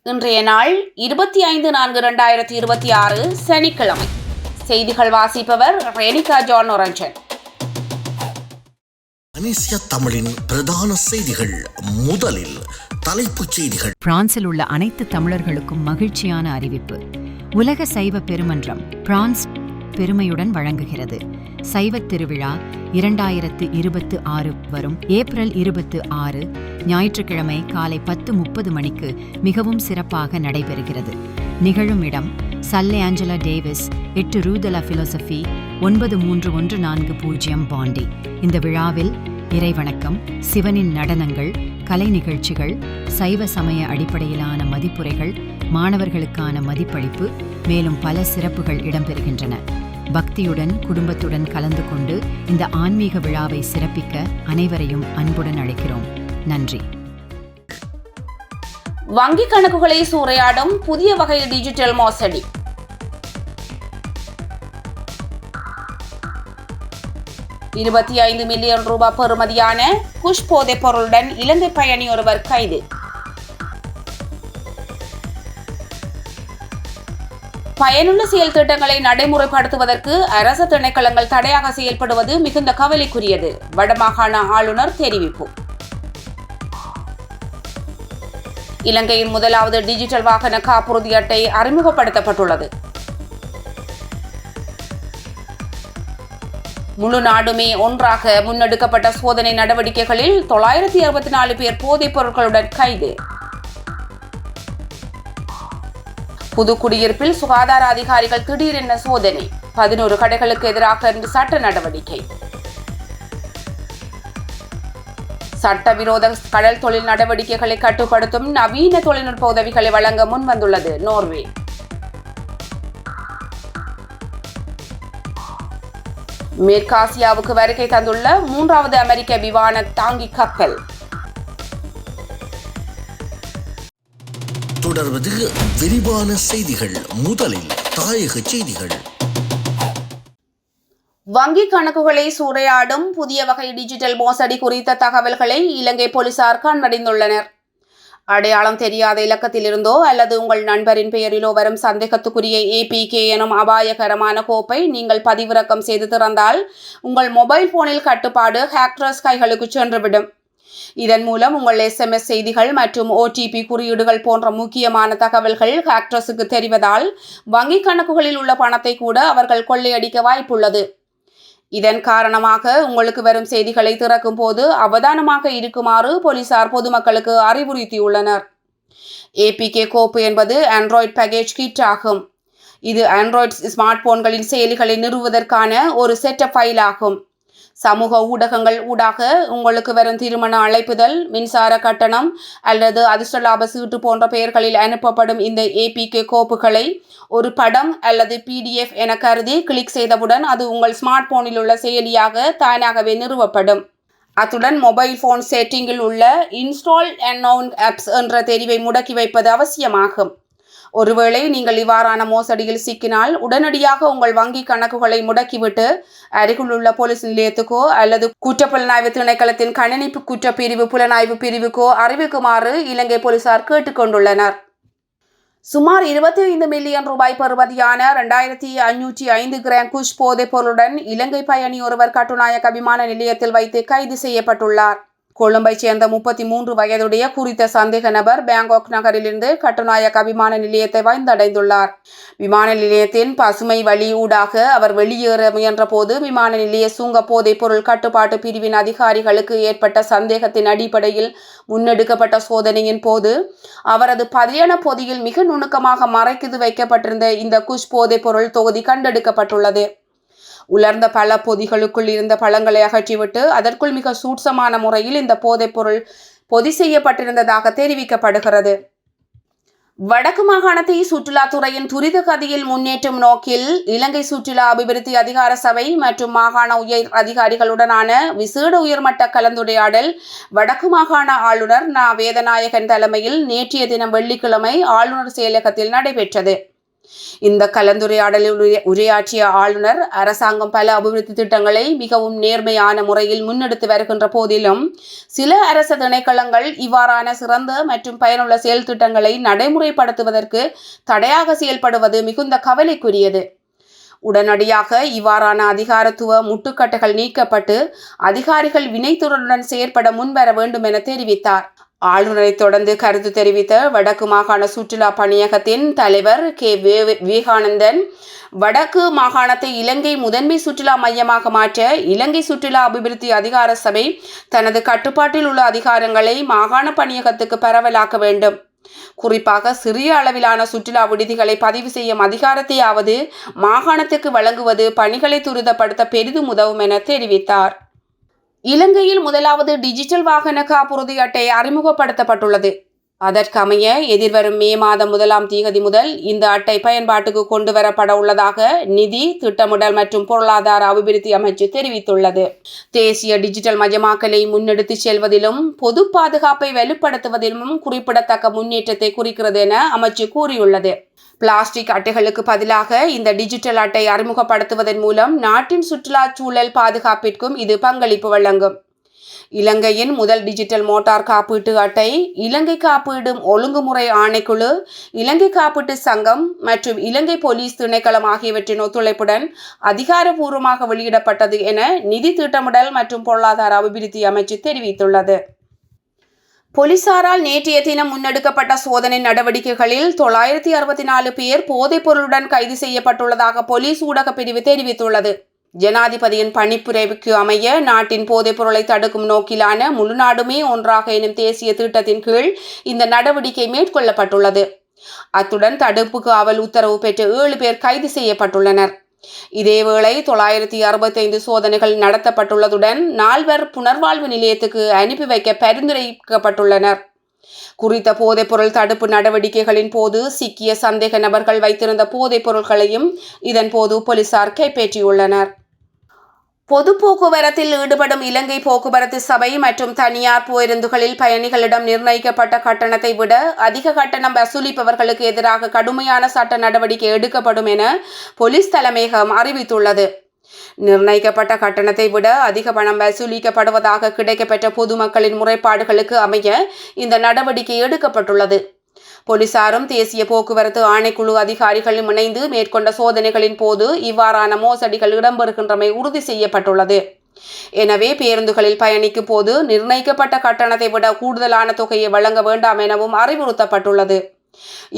இன்றைய நாள் 25/4/2026 சனிக்கிழமை. செய்திகள் வாசிப்பவர் ரேணிகா ஜான் ஒரஞ்சன். மலேசிய தமிழின் பிரதான செய்திகள். முதலில் தலைப்புச் செய்திகள். பிரான்சில் உள்ள அனைத்து தமிழர்களுக்கும் மகிழ்ச்சியான அறிவிப்பு. உலக சைவ பெருமன்றம் பிரான்ஸ் பெருமையுடன் வழங்குகிறது. சைவத் திருவிழா 2026 வரும் ஏப்ரல் 26 ஞாயிற்றுக்கிழமை காலை 10:30 மணிக்கு மிகவும் சிறப்பாக நடைபெறுகிறது. நிகழும் இடம் சல்லே ஆஞ்சலா டேவிஸ் 8 ரூ த லா ஃபிலோசபி 9314 பாண்டி. இந்த விழாவில் இறைவணக்கம், சிவனின் நடனங்கள், கலை நிகழ்ச்சிகள், சைவ சமய அடிப்படையிலான மதிப்புரைகள், மாணவர்களுக்கான மதிப்பளிப்பு, மேலும் பல சிறப்புகள் இடம்பெறுகின்றன. பக்தியுடன் குடும்பத்துடன் கலந்து கொண்டு இந்த ஆன்மீக விழாவை சிறப்பிக்க அனைவரையும் அன்புடன் அழைக்கிறோம். நன்றி. வங்கிக் கணக்குகளை சூறையாடும் புதிய வகை டிஜிட்டல் மோசடி. $25 மில்லியன் பெறுமதியான குஷ் போதைப் பொருளுடன் இலங்கை பயணி ஒருவர் கைது. பயனுள்ள செயல் திட்டங்களை நடைமுறைப்படுத்துவதற்கு அரசு திணைக்களங்கள் தடையாக செயல்படுவது மிகுந்த கவலைக்குரியது. வடமாகாண ஆளுநர் தெரிவிப்பு. இலங்கையின் முதலாவது டிஜிட்டல் வாகன காப்புறுதி அட்டை அறிமுகப்படுத்தப்பட்டுள்ளது. முழு நாடுமே ஒன்றாக முன்னெடுக்கப்பட்ட சோதனை நடவடிக்கைகளில் 964 பேர் போதைப் பொருட்களுடன் கைது. புதுக்குடியிருப்பில் சுகாதார அதிகாரிகள் திடீரென சோதனை. 11 கடைகளுக்கு எதிராக சட்ட நடவடிக்கை. சட்டவிரோத கடல் தொழில் நடவடிக்கைகளை கட்டுப்படுத்தும் நவீன தொழில்நுட்ப உதவிகளை வழங்க முன்வந்துள்ளது நோர்வே. மேற்காசியாவுக்கு வருகை தந்துள்ள 3வது அமெரிக்க விமான தாங்கி கப்பல். தொடர்வது விரிவான செய்திகள். முதலில் தாயக செய்திகள். வங்கிக் கணக்குகளை சூறையாடும் புதிய வகை டிஜிட்டல் மோசடி குறித்த தகவல்களை இலங்கை போலீசார் கண்டறிந்துள்ளனர். அடையாளம் தெரியாத இலக்கத்திலிருந்தோ அல்லது உங்கள் நண்பரின் பெயரிலோ வரும் சந்தேகத்துக்குரிய APK எனும் அபாயகரமான கோப்பை நீங்கள் பதிவிறக்கம் செய்து திறந்தால் உங்கள் மொபைல் போனில் கட்டுப்பாடு ஹேக்கர்ஸ் கைகளுக்கு சென்றுவிடும். இதன் மூலம் உங்கள் SMS செய்திகள் மற்றும் OTP குறியீடுகள் போன்ற முக்கியமான தகவல்கள் ஹேக்கர்ஸுக்கு தெரிவதால் வங்கிக் கணக்குகளில் உள்ள பணத்தை கூட அவர்கள் கொள்ளையடிக்க வாய்ப்புள்ளது. இதன் காரணமாக உங்களுக்கு வரும் செய்திகளை திறக்கும் போது அவதானமாக இருக்குமாறு போலீசார் பொதுமக்களுக்கு அறிவுறுத்தியுள்ளனர். APK கோப்பு என்பது ஆண்ட்ராய்டு பேக்கேஜ் கிட் ஆகும். இது ஆண்ட்ராய்டு ஸ்மார்ட் போன்களின் செயலிகளை நிறுவுவதற்கான ஒரு செட்டப் ஃபைல் ஆகும். சமூக ஊடகங்கள் ஊடாக உங்களுக்கு வரும் திருமண அழைப்புதல், மின்சார கட்டணம் அல்லது அதிர்ஷ்ட லாப சீட்டு போன்ற பெயர்களில் அனுப்பப்படும் இந்த APK கோப்புகளை ஒரு படம் அல்லது PDF என கருதி கிளிக் செய்தவுடன் அது உங்கள் ஸ்மார்ட் போனில் உள்ள செயலியாக தானாகவே நிறுவப்படும். அத்துடன் மொபைல் போன் செட்டிங்கில் உள்ள இன்ஸ்டால் அன்னவுன் ஆப்ஸ் என்ற தெரிவை முடக்கி வைப்பது அவசியமாகும். ஒருவேளை நீங்கள் இவ்வாறான மோசடியில் சிக்கினால் உடனடியாக உங்கள் வங்கி கணக்குகளை முடக்கிவிட்டு அருகிலுள்ள போலீஸ் நிலையத்துக்கோ அல்லது குற்றப்புலனாய்வு திணைக்களத்தின் கணினி குற்றப்பிரிவு புலனாய்வு பிரிவுக்கோ அறிவிக்குமாறு இலங்கை போலீசார் கேட்டுக்கொண்டுள்ளனர். சுமார் $25 மில்லியன் பெறுமதியான 2505 கிராம் குஷ் போதைப் பொருளுடன் இலங்கை பயணி ஒருவர் கட்டுநாயக்க விமான நிலையத்தில் வைத்து கைது செய்யப்பட்டுள்ளார். கொழும்பைச் சேர்ந்த 33 வயதுடைய குறித்த சந்தேக நபர் பேங்காக் நகரிலிருந்து கட்டுநாயக்க விமான நிலையத்தை வந்தடைந்துள்ளார். விமான நிலையத்தின் பசுமை வழி ஊடாக அவர் வெளியேற முயன்ற போது விமான நிலைய சுங்க போதைப் பொருள் கட்டுப்பாட்டு பிரிவின் அதிகாரிகளுக்கு ஏற்பட்ட சந்தேகத்தின் அடிப்படையில் முன்னெடுக்கப்பட்ட சோதனையின் போது அவரது பதியண பொதியில் மிக நுணுக்கமாக மறைத்து வைக்கப்பட்டிருந்த இந்த குஷ் போதைப் பொருள் தொகுதி கண்டெடுக்கப்பட்டுள்ளது. உலர்ந்த பல பொதிகளுக்குள் இருந்த பழங்களை அகற்றிவிட்டு அதற்குள் மிக சூட்சமான முறையில் இந்த போதைப் பொருள் பொதி செய்யப்பட்டிருந்ததாக தெரிவிக்கப்படுகிறது. வடக்கு மாகாணத்தை சுற்றுலாத்துறையின் துரித கதியில் முன்னேற்றும் நோக்கில் இலங்கை சுற்றுலா அபிவிருத்தி அதிகார சபை மற்றும் மாகாண உயர் அதிகாரிகளுடனான விசேட உயர்மட்ட கலந்துரையாடல் வடக்கு மாகாண ஆளுநர் வேதநாயகன் தலைமையில் நேற்றைய தினம் வெள்ளிக்கிழமை ஆளுநர் செயலகத்தில் நடைபெற்றது. இந்த கலந்துரையாடலில் உரையாற்றிய ஆளுநர் அரசாங்கம் பல அபிவிருத்தி திட்டங்களை மிகவும் நேர்மையான முறையில் முன்னெடுத்து வருகின்ற போதிலும் சில அரச திணைக்களங்கள் இவ்வாறான சிறந்த மற்றும் பயனுள்ள செயல் திட்டங்களை நடைமுறைப்படுத்துவதற்கு தடையாக செயல்படுவது மிகுந்த கவலைக்குரியது. உடனடியாக இவ்வாறான அதிகாரத்துவ முட்டுக்கட்டைகள் நீக்கப்பட்டு அதிகாரிகள் வினைத்துறையுடன் செயற்பட முன்வர வேண்டும் என தெரிவித்தார். ஆளுநரை தொடர்ந்து கருத்து தெரிவித்த வடக்கு மாகாண சுற்றுலா பணியகத்தின் தலைவர் கே. விவேகானந்தன், வடக்கு மாகாணத்தை இலங்கை முதன்மை சுற்றுலா மையமாக மாற்ற இலங்கை சுற்றுலா அபிவிருத்தி அதிகார சபை தனது கட்டுப்பாட்டில் உள்ள அதிகாரங்களை மாகாண பணியகத்துக்கு பரவலாக்க வேண்டும். குறிப்பாக சிறிய அளவிலான சுற்றுலா விடுதிகளை பதிவு செய்யும் அதிகாரத்தையாவது மாகாணத்துக்கு வழங்குவது பணிகளை துரிதப்படுத்த பெரிதும் உதவும் என தெரிவித்தார். இலங்கையில் முதலாவது டிஜிட்டல் வாகன காப்புறுதி அட்டை அறிமுகப்படுத்தப்பட்டுள்ளது. அதற்கமைய எதிர்வரும் மே மாதம் 1ஆம் தேதி முதல் இந்த அட்டை பயன்பாட்டுக்கு கொண்டு வரப்பட உள்ளதாக நிதி, திட்டமிடல் மற்றும் பொருளாதார அபிவிருத்தி அமைச்சு தெரிவித்துள்ளது. தேசிய டிஜிட்டல் மயமாக்கலை முன்னெடுத்து செல்வதிலும் பொது பாதுகாப்பை வலுப்படுத்துவதிலும் குறிப்பிடத்தக்க முன்னேற்றத்தை குறிக்கிறது என அமைச்சு கூறியுள்ளது. பிளாஸ்டிக் அட்டைகளுக்கு பதிலாக இந்த டிஜிட்டல் அட்டை அறிமுகப்படுத்துவதன் மூலம் நாட்டின் சுற்றுலா சூழல் பாதுகாப்பிற்கும் இது பங்களிப்பு வழங்கும். இலங்கையின் முதல் டிஜிட்டல் மோட்டார் காப்பீட்டு அட்டை இலங்கை காப்பீடு ஒழுங்குமுறை ஆணைக்குழு, இலங்கை காப்பீட்டு சங்கம் மற்றும் இலங்கை போலீஸ் திணைக்களம் ஆகியவற்றின் ஒத்துழைப்புடன் அதிகாரப்பூர்வமாக வெளியிடப்பட்டது என நிதி, திட்டமிடல் மற்றும் பொருளாதார அபிவிருத்தி அமைச்சு தெரிவித்துள்ளது. போலீசாரால் நேற்றைய தினம் முன்னெடுக்கப்பட்ட சோதனை நடவடிக்கைகளில் 964 பேர் போதைப் பொருளுடன் கைது செய்யப்பட்டுள்ளதாக போலீஸ் ஊடக பிரிவு தெரிவித்துள்ளது. ஜனாதிபதியின் பணிப்புரைவுக்கு அமைய நாட்டின் போதைப் பொருளை தடுக்கும் நோக்கிலான முழு நாடுமே ஒன்றாக எனும் தேசிய திட்டத்தின் கீழ் இந்த நடவடிக்கை மேற்கொள்ளப்பட்டுள்ளது. அத்துடன் தடுப்பு காவல் உத்தரவு பெற்ற 7 பேர் கைது செய்யப்பட்டுள்ளனர். இதேவேளை 965 சோதனைகள் நடத்தப்பட்டுள்ளதுடன் 4 புனர்வாழ்வு நிலையத்துக்கு அனுப்பி வைக்க பரிந்துரைக்கப்பட்டுள்ளனர். குறித்த போதைப்பொருள் தடுப்பு நடவடிக்கைகளின் போது சிக்கிய சந்தேக நபர்கள் வைத்திருந்த போதைப் பொருட்களையும் இதன் போது போலீசார் கைப்பற்றியுள்ளனர். பொது போக்குவரத்தில் ஈடுபடும் இலங்கை போக்குவரத்து சபை மற்றும் தனியார் பேருந்துகளில் பயணிகளிடம் நிர்ணயிக்கப்பட்ட கட்டணத்தை விட அதிக கட்டணம் வசூலிப்பவர்களுக்கு எதிராக கடுமையான சட்ட நடவடிக்கை எடுக்கப்படும் என போலீஸ் தலைமையகம் அறிவித்துள்ளது. நிர்ணயிக்கப்பட்ட கட்டணத்தை விட அதிக பணம் வசூலிக்கப்படுவதாக கிடைக்கப்பெற்ற பொதுமக்களின் முறைப்பாடுகளுக்கு அமைய இந்த நடவடிக்கை எடுக்கப்பட்டுள்ளது. போலீசாரும் தேசிய போக்குவரத்து ஆணைக்குழு அதிகாரிகளும் இணைந்து மேற்கொண்ட சோதனைகளின் போது இவ்வாறான மோசடிகள் இடம்பெறுகின்றமை உறுதி செய்யப்பட்டுள்ளது. எனவே பேருந்துகளில் பயணிக்கும் போது நிர்ணயிக்கப்பட்ட கட்டணத்தை விட கூடுதலான தொகையை வழங்க வேண்டாம் எனவும் அறிவுறுத்தப்பட்டுள்ளது.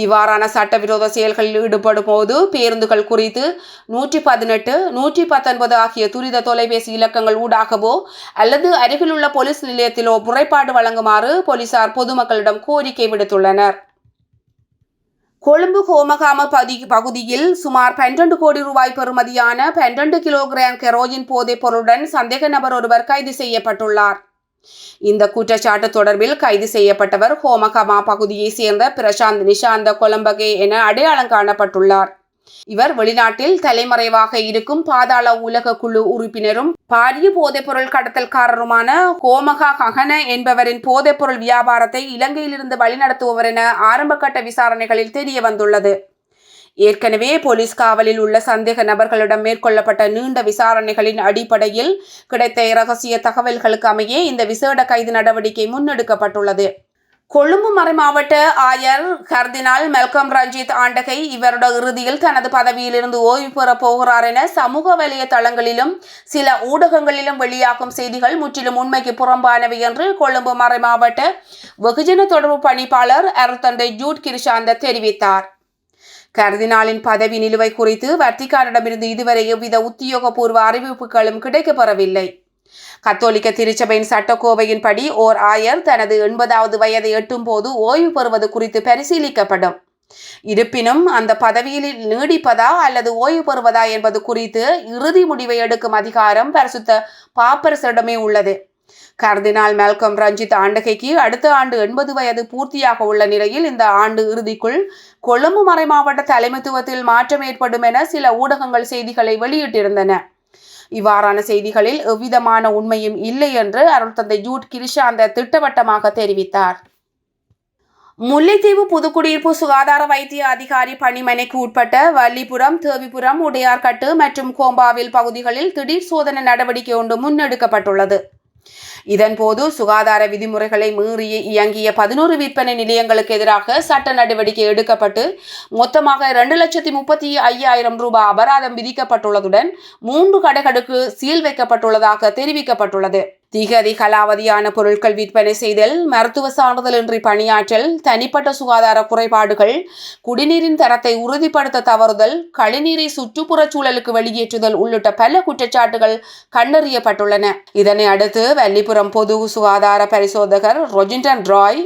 இவ்வாறான சட்டவிரோத செயல்களில் ஈடுபடும் போது பேருந்துகள் குறித்து 118, 119 ஆகிய துரித தொலைபேசி இலக்கங்கள் ஊடாகவோ அல்லது அருகிலுள்ள போலீஸ் நிலையத்திலோ முறைப்பாடு வழங்குமாறு போலீசார் பொதுமக்களிடம் கோரிக்கை விடுத்துள்ளனர். கொழும்பு கோமகாம பகுதியில் சுமார் 12 கோடி ரூபாய் பெறுமதியான 12 கிலோகிராம் கெரோயின் போதைப் பொருளுடன் சந்தேக நபர் ஒருவர் கைது செய்யப்பட்டுள்ளார். இந்த குற்றச்சாட்டு தொடர்பில் கைது செய்யப்பட்டவர் ஹோமகமா பகுதியைச் சேர்ந்த பிரசாந்த் நிஷாந்த கொலம்பகே என அடையாளம் காணப்பட்டுள்ளார். இவர் வெளிநாட்டில் தலைமறைவாக இருக்கும் பாதாள உலக குழு உறுப்பினரும் பாரிய போதைப்பொருள் கடத்தல்காரருமான கோமகா ககன என்பவரின் போதைப்பொருள் வியாபாரத்தை இலங்கையிலிருந்து வழிநடத்துபவர் என ஆரம்பகட்ட விசாரணைகளில் தெரிய வந்துள்ளது. ஏற்கனவே போலீஸ் காவலில் உள்ள சந்தேக நபர்களிடம் மேற்கொள்ளப்பட்ட நீண்ட விசாரணைகளின் அடிப்படையில் கிடைத்த இரகசிய தகவல்களுக்கு அமைய இந்த விசேட கைது நடவடிக்கை முன்னெடுக்கப்பட்டுள்ளது. கொழும்பு மறைமாவட்ட ஆயர் கர்தினால் மெல்கம் ரஞ்சித் ஆண்டகை இவருடைய இறுதியில் தனது பதவியிலிருந்து ஓய்வு பெறப் போகிறார் என சமூக வலைதளங்களிலும் சில ஊடகங்களிலும் வெளியாகும் செய்திகள் முற்றிலும் உண்மைக்கு புறம்பானவை என்று கொழும்பு மறைமாவட்ட வெகுஜன தொடர்பு பணிப்பாளர் அருத்தந்தை ஜூட் கிருஷாந்த தெரிவித்தார். கர்தினாலின் பதவி நிலுவை குறித்து வத்திக்கானிடமிருந்து இதுவரை எவ்வித உத்தியோகபூர்வ அறிவிப்புகளும் கிடைக்கப்பெறவில்லை. கத்தோலிக்க திருச்சபையின் சட்டக்கோவையின்படி ஓர் ஆயர் தனது 80வது வயதை எட்டும் போது ஓய்வு பெறுவது குறித்து பரிசீலிக்கப்படும். இருப்பினும் அந்த பதவியில் நீடிப்பதா அல்லது ஓய்வு பெறுவதா என்பது குறித்து இறுதி முடிவை எடுக்கும் அதிகாரம் பரிசுத்த பாப்பரசரிடமே உள்ளது. கர்தினால் மெல்கம் ரஞ்சித் ஆண்டகைக்கு அடுத்த ஆண்டு 80 வயது பூர்த்தியாக உள்ள நிலையில் இந்த ஆண்டு இறுதிக்குள் கொழும்பு மறைமாவட்ட தலைமைத்துவத்தில் மாற்றம் ஏற்படும் என சில ஊடகங்கள் செய்திகளை வெளியிட்டிருந்தன. இவ்வாறான செய்திகளில் எவ்விதமான உண்மையும் இல்லை என்று அருள்தந்தை ஜூட் கிருஷாந்த திட்டவட்டமாக தெரிவித்தார். முல்லைத்தீவு புதுக்குடியிருப்பு சுகாதார வைத்திய அதிகாரி பணிமனைக்கு உட்பட்ட வள்ளிபுரம், தேவிபுரம், உடையார்கட்டு மற்றும் கோம்பாவில் பகுதிகளில் திடீர் சோதனை நடவடிக்கை ஒன்று முன்னெடுக்கப்பட்டுள்ளது. இதன்போது சுகாதார விதிமுறைகளை மீறி இயங்கிய 11 விற்பனை நிலையங்களுக்கு எதிராக சட்ட நடவடிக்கை எடுக்கப்பட்டு மொத்தமாக 2,35,000 ரூபாய் அபராதம் விதிக்கப்பட்டுள்ளதுடன் 3 கடைகளுக்கு சீல் வைக்கப்பட்டுள்ளதாக தெரிவிக்கப்பட்டுள்ளது. திகதி கலாவதியான பொருட்கள் விற்பனை செய்தல், மருத்துவ சான்றிதழின்றி பணியாற்றல், தனிப்பட்ட சுகாதார குறைபாடுகள், குடிநீரின் தரத்தை உறுதிப்படுத்த தவறுதல், கழிநீரை சுற்றுப்புறச் சூழலுக்கு வெளியேற்றுதல் உள்ளிட்ட பல குற்றச்சாட்டுகள் கண்டறியப்பட்டுள்ளன. இதனை அடுத்து வள்ளிபுரம் பொது சுகாதார பரிசோதகர் ரொஜிண்டன் ராய்,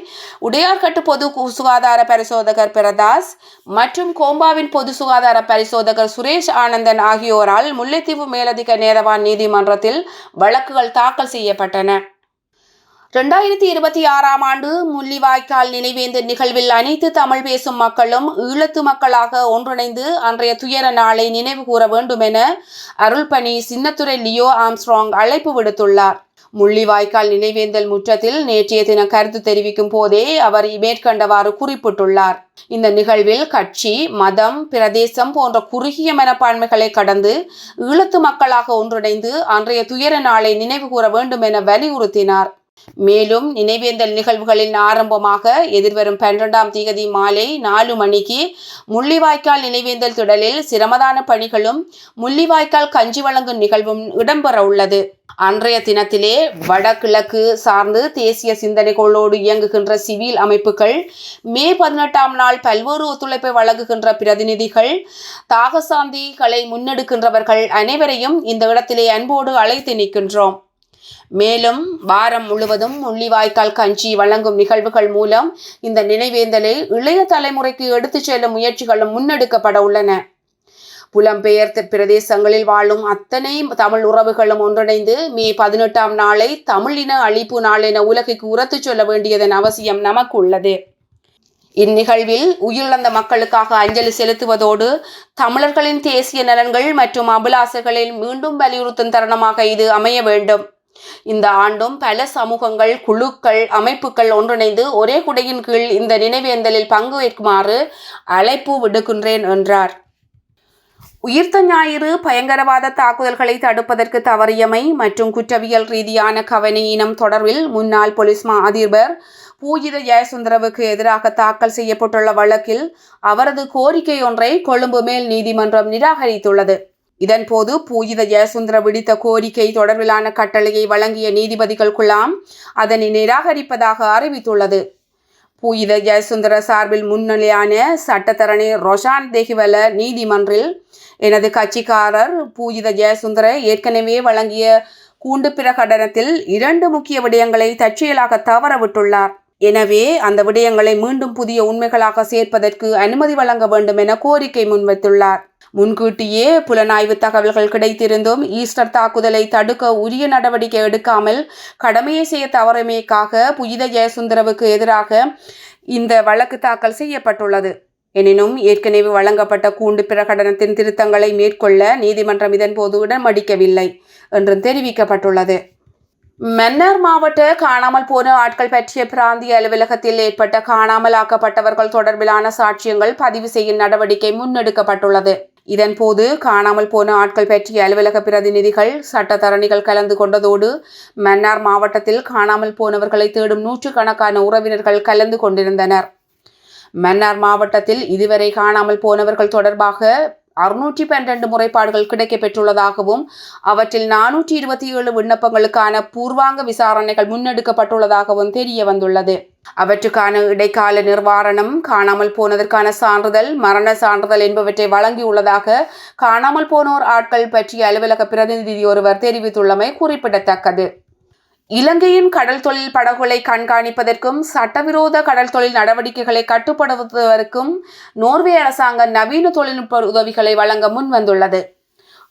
உடையார்கட்டு பொது சுகாதார பரிசோதகர் பிரதாஸ் மற்றும் கோம்பாவின் பொது சுகாதார பரிசோதகர் சுரேஷ் ஆனந்தன் ஆகியோரால் முல்லைத்தீவு மேலதிக நீதவான் நீதிமன்றத்தில் வழக்குகள் தாக்கல் செய்யப்பட்டன. 2026 ஆண்டு முள்ளிவாய்க்கால் நினைவேந்தல் நிகழ்வில் அனைத்து தமிழ் பேசும் மக்களும் ஈழத்து மக்களாக ஒன்றிணைந்து அன்றைய துயர நாளை நினைவு கூற வேண்டும் என அருள்பணி சின்னத்துரை லியோ ஆம்ஸ்ட்ராங் அழைப்பு விடுத்துள்ளார். முள்ளிவாய்க்கால் நினைவேந்தல் முற்றத்தில் நேற்றைய தினம் கருத்து தெரிவிக்கும் போதே அவர் மேற்கண்டவாறு குறிப்பிட்டுள்ளார். இந்த நிகழ்வில் கட்சி, மதம், பிரதேசம் போன்ற குறுகிய மனப்பான்மைகளை கடந்து ஈழத்து மக்களாக ஒன்றிணைந்து அன்றைய துயர நாளை நினைவு கூற வேண்டும் என வலியுறுத்தினார். மேலும் நினைவேந்தல் நிகழ்வுகளின் ஆரம்பமாக எதிர்வரும் 12ஆம் தேதி மாலை 4 மணிக்கு முள்ளிவாய்க்கால் நினைவேந்தல் திடலில் சிரமதான பணிகளும் முள்ளிவாய்க்கால் கஞ்சி வழங்கும் நிகழ்வும் இடம்பெற உள்ளது. அன்றைய தினத்திலே வடகிழக்கு சார்ந்து தேசிய சிந்தனைகளோடு இயங்குகின்ற சிவில் அமைப்புகள், மே 18ஆம் நாள் பல்வேறு ஒத்துழைப்பை வழங்குகின்ற பிரதிநிதிகள், தாகசாந்திகளை முன்னெடுக்கின்றவர்கள் அனைவரையும் இந்த இடத்திலே அன்போடு அழைத்து நிற்கின்றோம். மேலும் வாரம் முழுவதும் முள்ளிவாய்க்கால் கஞ்சி வழங்கும் நிகழ்வுகள் மூலம் இந்த நினைவேந்தலை இளைய தலைமுறைக்கு எடுத்துச் செல்லும் முயற்சிகளும் முன்னெடுக்கப்பட உள்ளன. புலம்பெயர்ந்த பிரதேசங்களில் வாழும் அத்தனை தமிழ் உறவுகளும் ஒன்றிணைந்து மே 18ஆம் நாளை தமிழின அழிப்பு நாள் என உலகுக்கு உரத்துச் சொல்ல வேண்டியதன் அவசியம் நமக்கு உள்ளது. இந்நிகழ்வில் உயிரிழந்த மக்களுக்காக அஞ்சலி செலுத்துவதோடு தமிழர்களின் தேசிய நலன்கள் மற்றும் அபிலாசைகளில் மீண்டும் வலியுறுத்தும் தருணமாக இது அமைய வேண்டும். இந்த ஆண்டும் பல சமூகங்கள், குழுக்கள், அமைப்புகள் ஒன்றிணைந்து ஒரே குடையின் கீழ் இந்த நினைவேந்தலில் பங்கு ஏற்குமாறு அழைப்பு விடுக்கின்றேன் என்றார். உயிர்த்த ஞாயிறு பயங்கரவாத தாக்குதல்களை தடுப்பதற்கு தவறியமை மற்றும் குற்றவியல் ரீதியான கவனஈனம் தொடர்பில் முன்னாள் போலீஸ் மா அதிபர் பூஜித ஜெயசுந்தரவுக்கு எதிராக தாக்கல் செய்யப்பட்டுள்ள வழக்கில் அவரது கோரிக்கை ஒன்றை கொழும்பு மேல் நீதிமன்றம் நிராகரித்துள்ளது. இதன்போது பூஜித ஜெயசுந்தர விடுத்த கோரிக்கை தொடர்பிலான கட்டளையை வழங்கிய நீதிபதிகள் குழாம் அதனை நிராகரிப்பதாக அறிவித்துள்ளது. பூஜித ஜெயசுந்தர சார்பில் முன்னிலையான சட்டத்தரணி ரொஷான் தெஹிவல நீதிமன்றில் எனது கட்சிக்காரர் பூஜித ஜெயசுந்தர ஏற்கனவே வழங்கிய கூண்டு பிரகடனத்தில் 2 முக்கிய விடயங்களை தற்செயலாக தவறவிட்டுள்ளார். எனவே அந்த விடயங்களை மீண்டும் புதிய உண்மைகளாக சேர்ப்பதற்கு அனுமதி வழங்க வேண்டும் என கோரிக்கை முன்வைத்துள்ளார். முன்கூட்டியே புலனாய்வு தகவல்கள் கிடைத்திருந்தும் ஈஸ்டர் தாக்குதலை தடுக்க உரிய நடவடிக்கை எடுக்காமல் கடமையை செய்ய தவறியமைக்காக பூஜித ஜெயசுந்தரவுக்கு எதிராக இந்த வழக்கு தாக்கல் செய்யப்பட்டுள்ளது. எனினும் ஏற்கனவே வழங்கப்பட்ட கூண்டு பிரகடனத்தின் திருத்தங்களை மேற்கொள்ள நீதிமன்றம் இதன்போது இடமளிக்கவில்லை என்றும் தெரிவிக்கப்பட்டுள்ளது. மன்னார் மாவட்ட காணாமல் போன ஆட்கள் பற்றிய பிராந்திய அலுவலகத்தில் ஏற்பட்ட காணாமல் ஆக்கப்பட்டவர்கள் தொடர்பிலான சாட்சியங்கள் பதிவு செய்யும் நடவடிக்கை முன்னெடுக்கப்பட்டுள்ளது. இதன்போது காணாமல் போன ஆட்கள் பற்றிய அலுவலக பிரதிநிதிகள், சட்டத்தரணிகள் கலந்து கொண்டதோடு மன்னார் மாவட்டத்தில் காணாமல் போனவர்களை தேடும் 100கணக்கான உறவினர்கள் கலந்து கொண்டிருந்தனர். மன்னார் மாவட்டத்தில் இதுவரை காணாமல் போனவர்கள் தொடர்பாக 612 முறைப்பாடுகள் கிடைக்கப்பெற்றுள்ளதாகவும் அவற்றில் 427 விண்ணப்பங்களுக்கான பூர்வாங்க விசாரணைகள் முன்னெடுக்கப்பட்டுள்ளதாகவும் தெரிய வந்துள்ளது. அவற்றுக்கான இடைக்கால நிர்வாரணம், காணாமல் போனதற்கான சான்றிதழ், மரண சான்றிதழ் என்பவற்றை வழங்கியுள்ளதாக காணாமல் போனோர் ஆட்கள் பற்றிய அலுவலக பிரதிநிதி ஒருவர் தெரிவித்துள்ளமை குறிப்பிடத்தக்கது. இலங்கையின் கடல் தொழில் படகுகளை கண்காணிப்பதற்கும் சட்டவிரோத கடல் தொழில் நடவடிக்கைகளை கட்டுப்படுத்துவதற்கும் நோர்வே அரசாங்கம் நவீன தொழில்நுட்ப உதவிகளை வழங்க முன்வந்துள்ளது.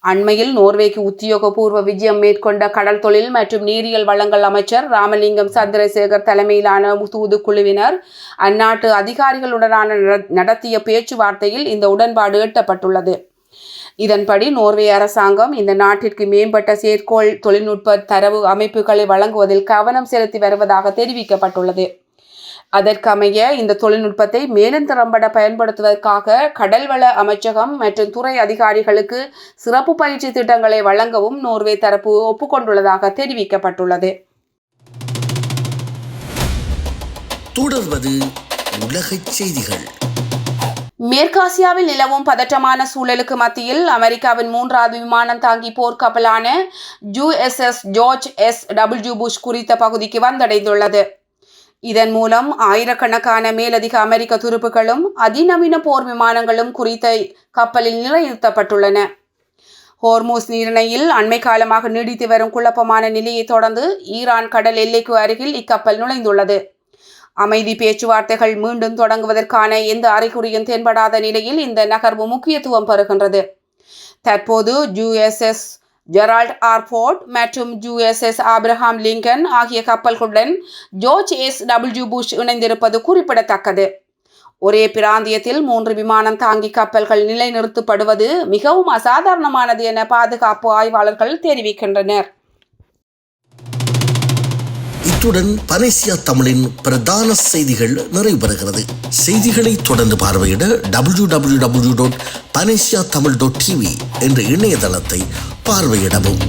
அண்மையில் நோர்வேக்கு உத்தியோகபூர்வ விஜயம் மேற்கொண்ட கடல் தொழில் மற்றும் நீரியல் வளங்கள் அமைச்சர் ராமலிங்கம் சந்திரசேகர் தலைமையிலான தூதுக்குழுவினர் அந்நாட்டு அதிகாரிகளுடனான நடத்திய பேச்சுவார்த்தையில் இந்த உடன்பாடு எட்டப்பட்டுள்ளது. இதன்படி நோர்வே அரசாங்கம் இந்த நாட்டிற்கு மேம்பட்ட செயற்கோள் தொழில்நுட்ப தரவு அமைப்புகளை வழங்குவதில் கவனம் செலுத்தி வருவதாக தெரிவிக்கப்பட்டுள்ளது. அதற்கமைய இந்த தொழில்நுட்பத்தை மேலும் திறம்பட பயன்படுத்துவதற்காக கடல்வள அமைச்சகம் மற்றும் துறை அதிகாரிகளுக்கு சிறப்பு பயிற்சி திட்டங்களை வழங்கவும் நோர்வே தரப்பு ஒப்புக்கொண்டுள்ளதாக தெரிவிக்கப்பட்டுள்ளது. தொடர்வது உலகச் செய்திகள். மேற்காசியாவில் நிலவும் பதற்றமான சூழலுக்கு மத்தியில் அமெரிக்காவின் 3வது விமானம் தாங்கி போர்க்கப்பலான USS ஜார்ஜ் S.W. புஷ் குறித்த பகுதிக்கு வந்தடைந்துள்ளது. இதன் மூலம் ஆயிரக்கணக்கான மேலதிக அமெரிக்க துருப்புகளும் அதிநவீன போர் விமானங்களும் குறித்த கப்பலில் நிலைநிறுத்தப்பட்டுள்ளன. ஹோர்மூஸ் நீரிணையில் அண்மை காலமாக நீடித்து வரும் குழப்பமான நிலையை தொடர்ந்து ஈரான் கடல் எல்லைக்கு அருகில் இக்கப்பல் நுழைந்துள்ளது. அமைதி பேச்சுவார்த்தைகள் மீண்டும் தொடங்குவதற்கான எந்த அறிகுறியும் தென்படாத நிலையில் இந்த நகர்வு முக்கியத்துவம் பெறுகின்றது. தற்போது USS ஜெரால்ட் ஆர் ஃபோர்ட் மற்றும் USS ஆப்ரஹாம் லிங்கன் ஆகிய கப்பல்களுடன் ஜார்ஜ் S.W. புஷ் இணைந்திருப்பது குறிப்பிடத்தக்கது. ஒரே பிராந்தியத்தில் 3 விமானம் தாங்கி கப்பல்கள் நிலைநிறுத்தப்படுவது மிகவும் அசாதாரணமானது என பாதுகாப்பு ஆய்வாளர்கள் தெரிவிக்கின்றனர். இத்துடன் பனேசியா தமிழின் பிரதான செய்திகள் நிறைவு பெறுகிறது. செய்திகளை தொடர்ந்து பார்வையிட www.panesiatamil.tv என்ற இணையதளத்தை பார்வையிடவும்.